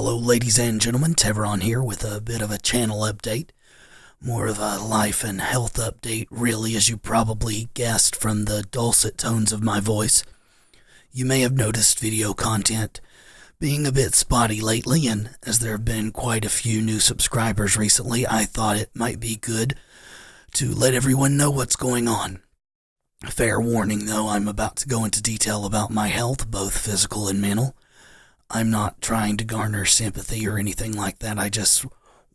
Hello ladies and gentlemen, Tevaron here with a bit of a channel update. More of a life and health update really, as you probably guessed from the dulcet tones of my voice. You may have noticed video content being a bit spotty lately, and as there have been quite a few new subscribers recently, I thought it might be good to let everyone know what's going on. Fair warning though, I'm about to go into detail about my health, both physical and mental. I'm not trying to garner sympathy or anything like that. I just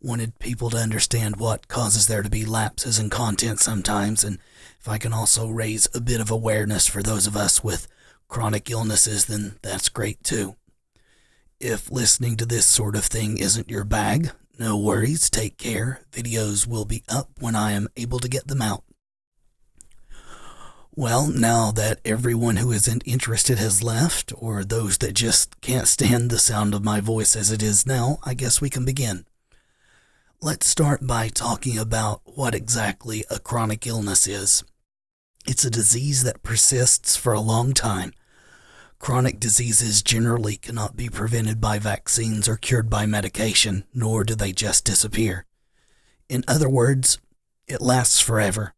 wanted people to understand what causes there to be lapses in content sometimes, and if I can also raise a bit of awareness for those of us with chronic illnesses, then that's great too. If listening to this sort of thing isn't your bag, no worries, take care. Videos will be up when I am able to get them out. Well, now that everyone who isn't interested has left, or those that just can't stand the sound of my voice as it is now, I guess we can begin. Let's start by talking about what exactly a chronic illness is. It's a disease that persists for a long time. Chronic diseases generally cannot be prevented by vaccines or cured by medication, nor do they just disappear. In other words, it lasts forever.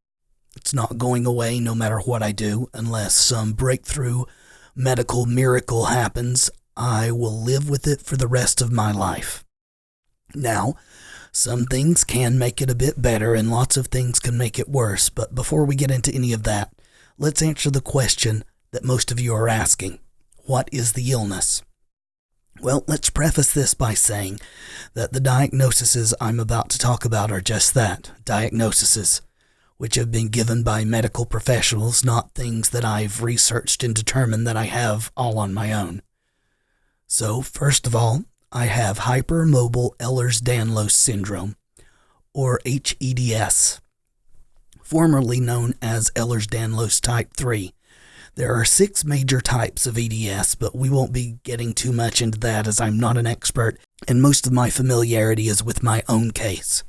It's not going away no matter what I do, unless some breakthrough medical miracle happens. I will live with it for the rest of my life. Now, some things can make it a bit better and lots of things can make it worse, but before we get into any of that, let's answer the question that most of you are asking. What is the illness? Well, let's preface this by saying that the diagnoses I'm about to talk about are just that, diagnoses, which have been given by medical professionals, not things that I've researched and determined that I have all on my own. So, first of all, I have hypermobile Ehlers-Danlos Syndrome, or HEDS, formerly known as Ehlers-Danlos Type 3. There are 6 major types of EDS, but we won't be getting too much into that as I'm not an expert, and most of my familiarity is with my own case.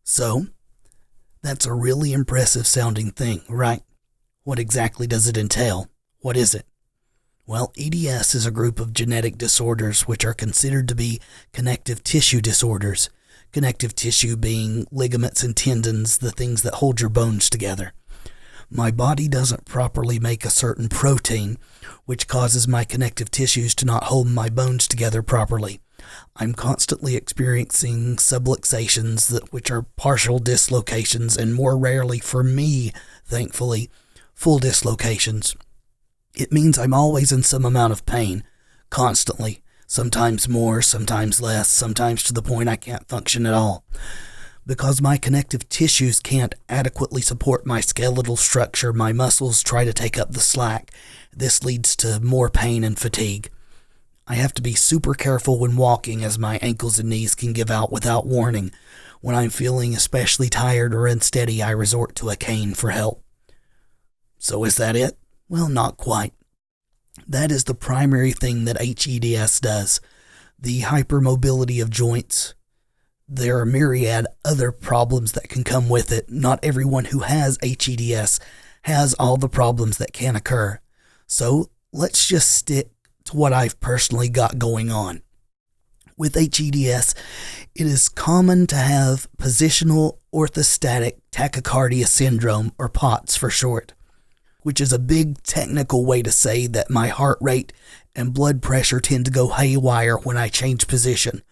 So, that's a really impressive sounding thing, right? What exactly does it entail? What is it? Well, EDS is a group of genetic disorders which are considered to be connective tissue disorders. Connective tissue being ligaments and tendons, the things that hold your bones together. My body doesn't properly make a certain protein, which causes my connective tissues to not hold my bones together properly. I'm constantly experiencing subluxations, which are partial dislocations, and more rarely for me, thankfully, full dislocations. It means I'm always in some amount of pain, constantly, sometimes more, sometimes less, sometimes to the point I can't function at all. Because my connective tissues can't adequately support my skeletal structure, my muscles try to take up the slack. This leads to more pain and fatigue. I have to be super careful when walking, as my ankles and knees can give out without warning. When I'm feeling especially tired or unsteady, I resort to a cane for help. So is that it? Well, not quite. That is the primary thing that HEDS does. The hypermobility of joints. There are myriad other problems that can come with it. Not everyone who has HEDS has all the problems that can occur. So let's just stick to what I've personally got going on. With HEDS, it is common to have positional orthostatic tachycardia syndrome, or POTS for short, which is a big technical way to say that my heart rate and blood pressure tend to go haywire when I change position.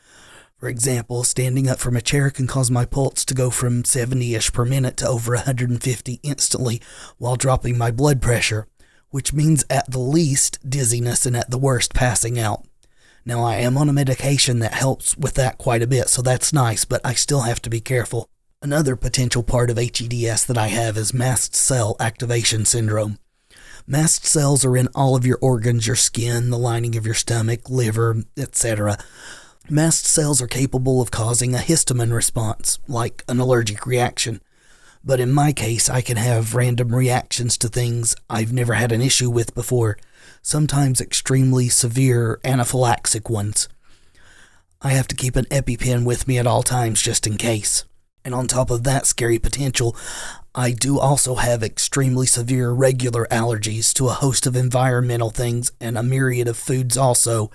For example, standing up from a chair can cause my pulse to go from 70-ish per minute to over 150 instantly while dropping my blood pressure, which means at the least dizziness and at the worst passing out. Now, I am on a medication that helps with that quite a bit, so that's nice, but I still have to be careful. Another potential part of HEDS that I have is mast cell activation syndrome. Mast cells are in all of your organs, your skin, the lining of your stomach, liver, etc. Mast cells are capable of causing a histamine response, like an allergic reaction. But in my case, I can have random reactions to things I've never had an issue with before, sometimes extremely severe anaphylaxis ones. I have to keep an EpiPen with me at all times just in case. And on top of that scary potential, I do also have extremely severe regular allergies to a host of environmental things and a myriad of foods also,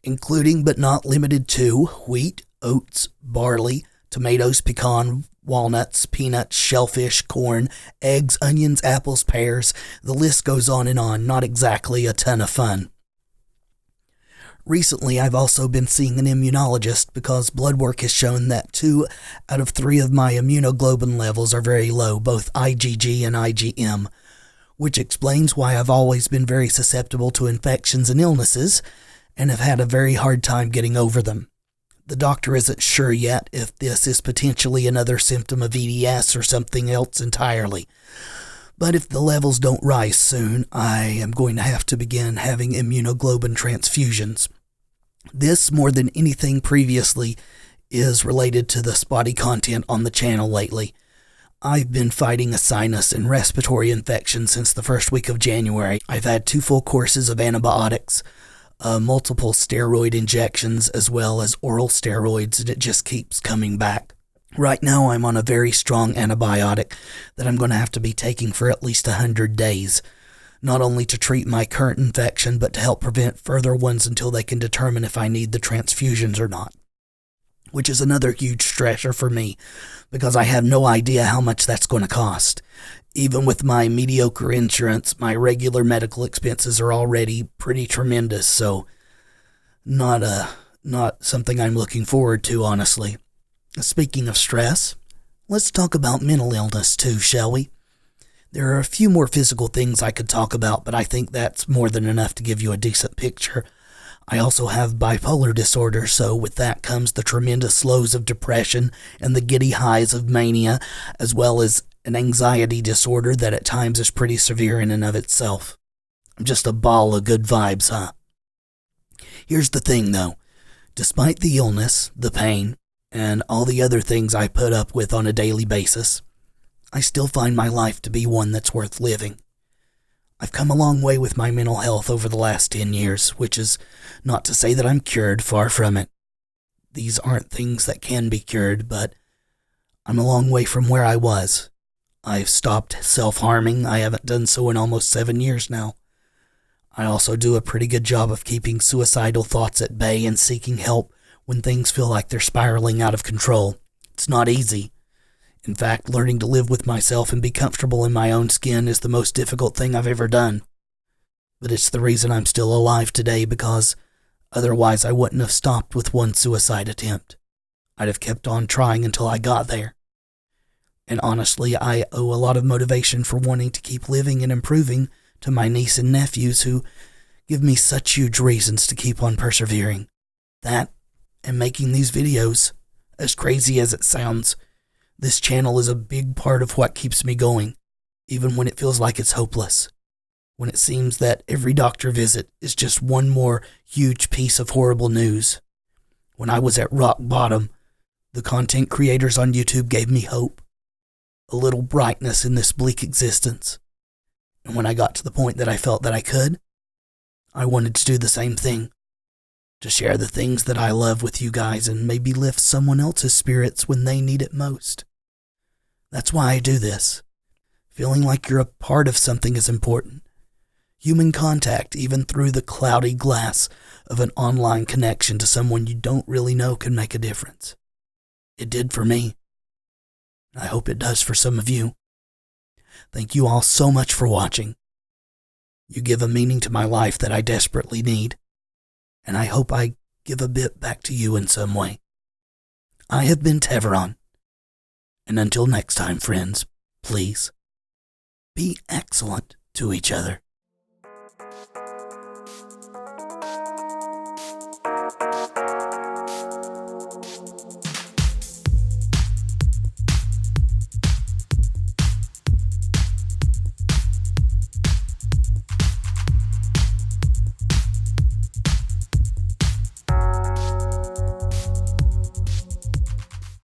including but not limited to wheat, oats, barley, tomatoes, pecan, walnuts, peanuts, shellfish, corn, eggs, onions, apples, pears. The list goes on and on. Not exactly a ton of fun. Recently, I've also been seeing an immunologist because blood work has shown that 2 out of 3 of my immunoglobulin levels are very low, both IgG and IgM, which explains why I've always been very susceptible to infections and illnesses and have had a very hard time getting over them. The doctor isn't sure yet if this is potentially another symptom of EDS or something else entirely. But if the levels don't rise soon, I am going to have to begin having immunoglobulin transfusions. This, more than anything previously, is related to the spotty content on the channel lately. I've been fighting a sinus and respiratory infection since the first week of January. I've had 2 full courses of antibiotics, multiple steroid injections, as well as oral steroids, and it just keeps coming back. Right now, I'm on a very strong antibiotic that I'm going to have to be taking for at least 100 days, not only to treat my current infection, but to help prevent further ones until they can determine if I need the transfusions or not, which is another huge stressor for me because I have no idea how much that's going to cost. Even with my mediocre insurance, my regular medical expenses are already pretty tremendous, so not something I'm looking forward to, honestly. Speaking of stress, let's talk about mental illness too, shall we? There are a few more physical things I could talk about, but I think that's more than enough to give you a decent picture. I also have bipolar disorder, so with that comes the tremendous lows of depression and the giddy highs of mania, as well as an anxiety disorder that at times is pretty severe in and of itself. I'm just a ball of good vibes, huh? Here's the thing, though. Despite the illness, the pain, and all the other things I put up with on a daily basis, I still find my life to be one that's worth living. I've come a long way with my mental health over the last 10 years, which is not to say that I'm cured, far from it. These aren't things that can be cured, but I'm a long way from where I was. I've stopped self-harming. I haven't done so in almost 7 years now. I also do a pretty good job of keeping suicidal thoughts at bay and seeking help when things feel like they're spiraling out of control. It's not easy. In fact, learning to live with myself and be comfortable in my own skin is the most difficult thing I've ever done. But it's the reason I'm still alive today, because otherwise I wouldn't have stopped with one suicide attempt. I'd have kept on trying until I got there. And honestly, I owe a lot of motivation for wanting to keep living and improving to my niece and nephews who give me such huge reasons to keep on persevering. That, and making these videos, as crazy as it sounds, this channel is a big part of what keeps me going, even when it feels like it's hopeless. When it seems that every doctor visit is just one more huge piece of horrible news. When I was at rock bottom, the content creators on YouTube gave me hope, a little brightness in this bleak existence. And when I got to the point that I felt that I could, I wanted to do the same thing. To share the things that I love with you guys and maybe lift someone else's spirits when they need it most. That's why I do this. Feeling like you're a part of something is important. Human contact, even through the cloudy glass of an online connection to someone you don't really know, can make a difference. It did for me. I hope it does for some of you. Thank you all so much for watching. You give a meaning to my life that I desperately need, and I hope I give a bit back to you in some way. I have been Tevaron, and until next time, friends, please be excellent to each other.